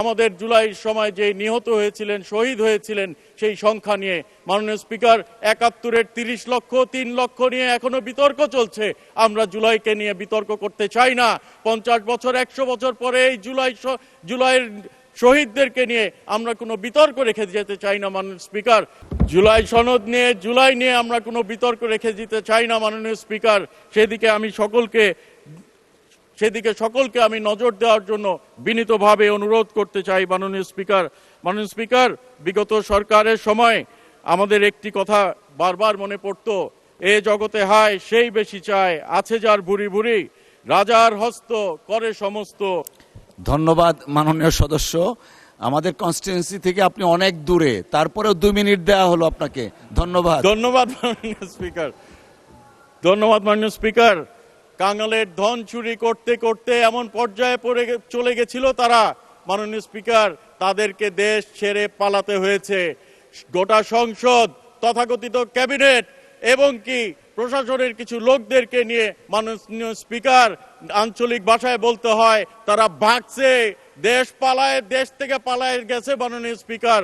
আমাদের জুলাইয়ের সময় যে নিহত হয়েছিলেন, শহীদ হয়েছিলেন, সেই সংখ্যা নিয়ে মাননীয় স্পিকার ৭১-এর ৩০ লক্ষ, ৩ লক্ষ নিয়ে এখনো বিতর্ক চলছে। আমরা জুলাইকে নিয়ে বিতর্ক করতে চাই না। ৫০ বছর, ১০০ বছর পরে এই জুলাইয়ের শহীদদেরকে নিয়ে আমরা কোনো বিতর্ক রেখে যেতে চাই না মাননীয় স্পিকার। জুলাই সনদ নিয়ে, জুলাই নিয়ে আমরা কোনো বিতর্ক রেখে যেতে চাই না মাননীয় স্পিকার। সেদিকে সকলকে আমি নজর দেওয়ার জন্য বিনীতভাবে অনুরোধ করতে চাই মাননীয় স্পিকার। মাননীয় স্পিকার, বিগত সরকারের সময় আমাদের একটি কথা বারবার মনে পড়তো, এ জগতে হায় সেই বেশি চায়, আছে যার ভুরি ভুরি, রাজার হস্ত করে সমস্ত। ধন্যবাদ মাননীয় সদস্য। আমাদের কনস্টিটুয়েন্সি থেকে আপনি অনেক দূরে, তারপরেও 2 মিনিট দেওয়া হলো আপনাকে। ধন্যবাদ। ধন্যবাদ মাননীয় স্পিকার। ধন্যবাদ মাননীয় স্পিকার। কাঙালের ধন চুরি করতে করতে এমন পর্যায়ে চলে গেছিল তারা মাননীয় স্পিকার, তাদেরকে দেশ ছেড়ে পালাতে হয়েছে। গোটা সংসদ, তথাকথিত ক্যাবিনেট এবং কি প্রশাসনের কিছু লোকদেরকে নিয়ে মাননীয় স্পিকার, আঞ্চলিক ভাষায় বলতে হয়, তারা ভাগছে, দেশ থেকে পালায় গেছে মাননীয় স্পিকার।